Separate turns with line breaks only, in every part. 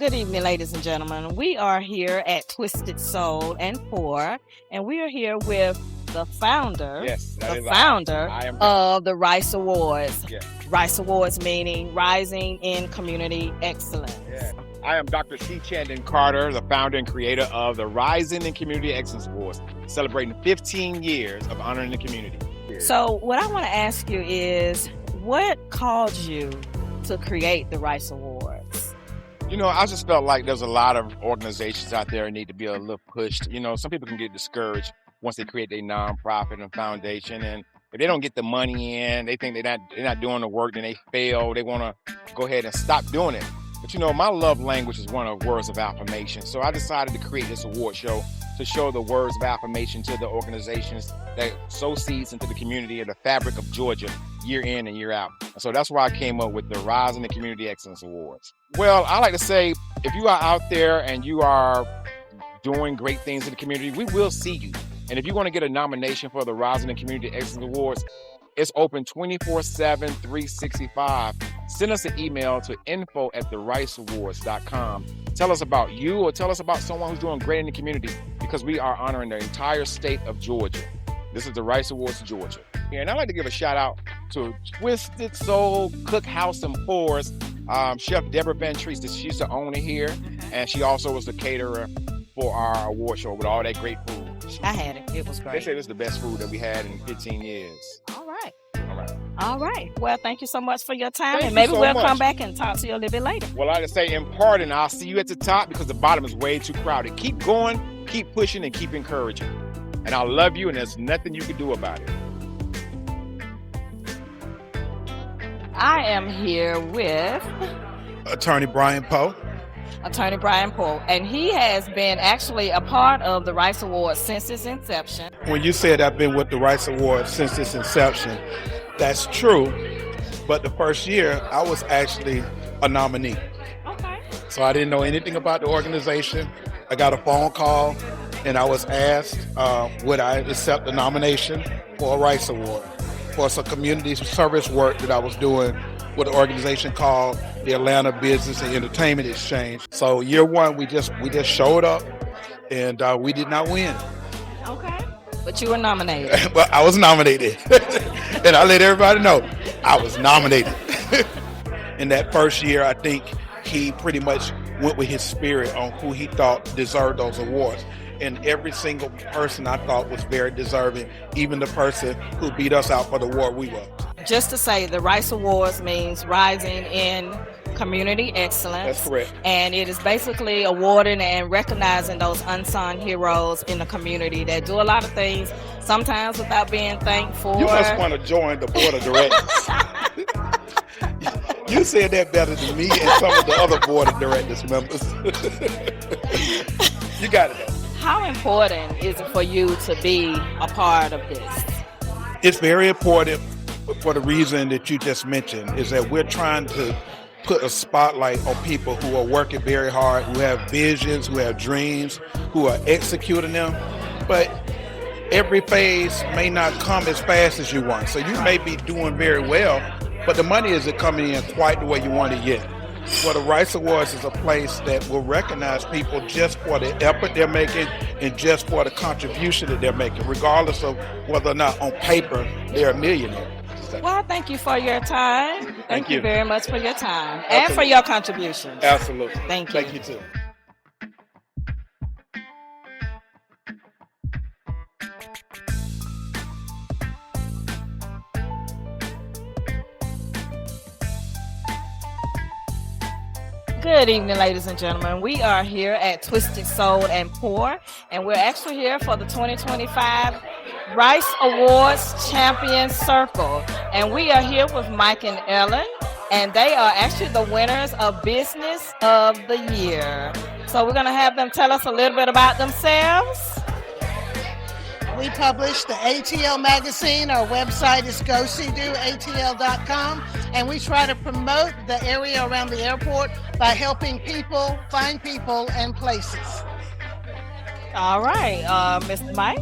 Good evening, ladies and gentlemen. We are here at Twisted Soul and Pour, and we are here with the founder, of the Rice Awards.
Yes.
Rice Awards meaning Rising in Community Excellence.
Yeah. I am Dr. C. Chandon Carter, the founder and creator of the Rising in Community Excellence Awards, celebrating 15 years of honoring the community.
So what I want to ask you is, what caused you to create the Rice Awards?
You know, I just felt like there's a lot of organizations out there that need to be a little pushed. You know, some people can get discouraged once they create their nonprofit and foundation, and if they don't get the money in, they think they're not doing the work, then they fail. They want to go ahead and stop doing it. But you know, my love language is one of words of affirmation. So I decided to create this award show to show the words of affirmation to the organizations that sow seeds into the community of the fabric of Georgia year in and year out. So that's why I came up with the Rising in Community Excellence Awards. Well, I like to say, if you are out there and you are doing great things in the community, we will see you. And if you want to get a nomination for the Rising in Community Excellence Awards, it's open 24/7, 365. Send us an email to info@thericeawards.com. Tell us about you or tell us about someone who's doing great in the community, because we are honoring the entire state of Georgia. This is the Rice Awards, Georgia. And I'd like to give a shout out to Twisted Soul Cookhouse and Pours, Chef Deborah Van Treese. She's the owner here, and she also was the caterer for our award show with all that great food.
I had it. It was great.
They say this is the best food that we had in 15 years.
All right. Well, thank you so much for your time.
Thank
and maybe
you so
we'll
much.
come back and talk to you a little bit later.
Well, I just say in part, and I'll see you at the top, because the bottom is way too crowded. Keep going, keep pushing, and keep encouraging. And I love you, and there's nothing you can do about it.
I am here with
Attorney Brian Poe.
And he has been actually a part of the Rice Awards since its inception.
When you said I've been with the Rice Awards since its inception, that's true. But the first year, I was actually a nominee.
Okay.
So I didn't know anything about the organization. I got a phone call, and I was asked would I accept the nomination for a Rice Award for some community service work that I was doing with an organization called the Atlanta Business and Entertainment Exchange. So year one, we just showed up, and we did not win.
Okay. But you were nominated.
But I was nominated. And I let everybody know I was nominated. In that first year, I think he pretty much went with his spirit on who he thought deserved those awards. And every single person I thought was very deserving, even the person who beat us out for the award we won.
Just to say, the Rice Awards means Rising in Community Excellence.
That's correct.
And it is basically awarding and recognizing those unsung heroes in the community that do a lot of things, sometimes without being thanked for.
You must want to join the board of directors. You said that better than me and some of the other board of directors members. You got it though.
How important is it for you to be a part of this?
It's very important for the reason that you just mentioned, is that we're trying to put a spotlight on people who are working very hard, who have visions, who have dreams, who are executing them. But every phase may not come as fast as you want. So you may be doing very well, but the money isn't coming in quite the way you want it yet. Well, the Rice Awards is a place that will recognize people just for the effort they're making and just for the contribution that they're making, regardless of whether or not on paper they're a millionaire.
Well, thank you for your time.
Thank you
very much for your time.
Absolutely.
And for your contributions.
Absolutely.
Thank you.
Thank you too.
Good evening, ladies and gentlemen. We are here at Twisted Soul and Pour, and we're actually here for the 2025 Rice Awards Champion Circle. And we are here with Mike and Ellen, and they are actually the winners of Business of the Year. So we're going to have them tell us a little bit about themselves.
We publish the ATL magazine. Our website is GoSeeDoATL.com, and we try to promote the area around the airport by helping people find people and places.
All right, Mr. Mike.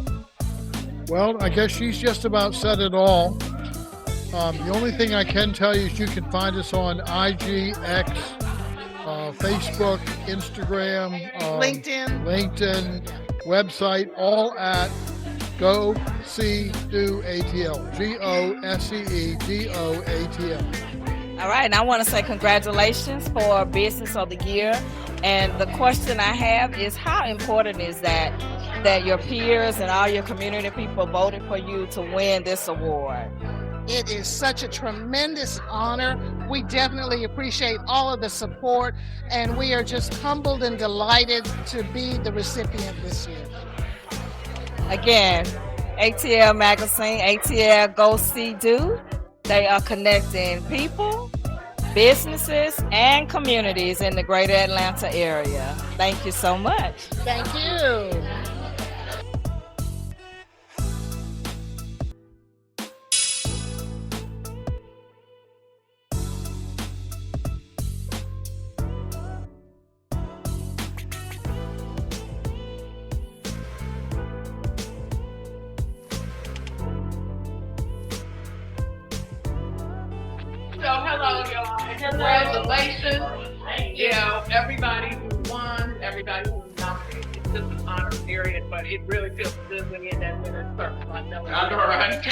Well, I guess she's just about said it all. The only thing I can tell you is you can find us on IG, X, Facebook, Instagram,
LinkedIn,
website, all at Go See Do ATL. GOSEEDOATL.
All right, and I want to say congratulations for Business of the Year. And the question I have is, how important is that your peers and all your community people voted for you to win this award?
it is such a tremendous honor. We definitely appreciate all of the support, and we are just humbled and delighted to be the recipient this year.
Again, ATL Magazine, ATL Go See Do. They are connecting people, businesses, and communities in the greater Atlanta area. Thank you so much.
Thank you.
So hello, y'all. Congratulations. You know, everybody who won, everybody who was nominated. It's just an honor period, but it really feels good when you're in that winner's circle. I know, right?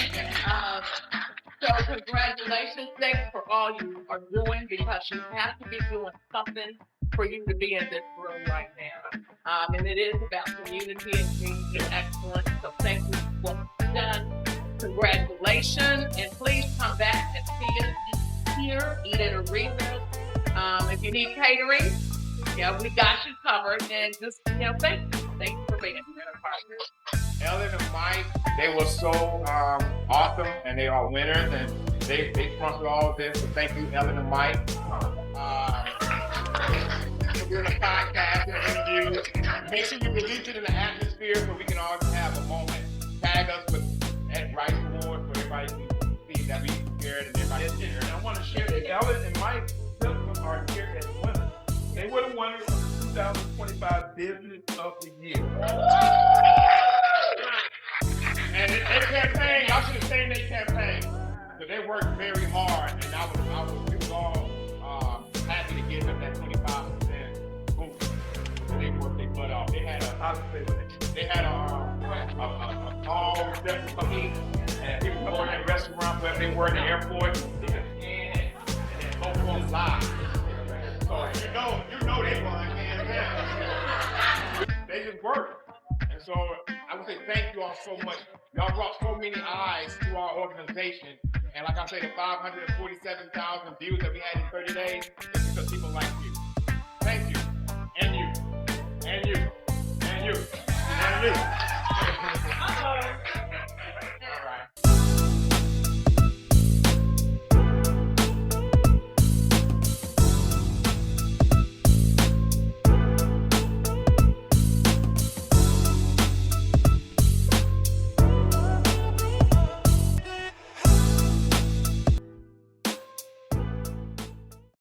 So congratulations. Thanks for all you are doing, because you have to be doing something for you to be in this room right now. And it is about community and being excellence. So thank you for what you've done. Congratulations, and please come back and see us here, eat at arenas. If you need catering, we got you covered. And just, thank you for being here, partners.
Ellen and Mike, they were so awesome, and they are winners, and they fronted all of this. So thank you, Ellen and Mike. We're doing a podcast interview. Make sure you release it in the atmosphere so we can all have a moment. Tag us at Rice Awards so everybody can see that we shared and everybody shared.
I want to share that Ellen and Mike Simpson are here as winners. They were the winners of the 2025 Business of the Year.
And their campaign, y'all should have seen their campaign. So they worked very hard, and we was all happy to give them that 25% boost. So they worked their butt off. They had a call reception for me, and people go in that restaurant, wherever they were in the airport, they just in and then both of them live. So you know they won, man. They just worked. And so I would say thank you all so much. Y'all brought so many eyes to our organization. And like I said, the 547,000 views that we had in 30 days is because people like you. Thank you. And you. And you. And you. And you.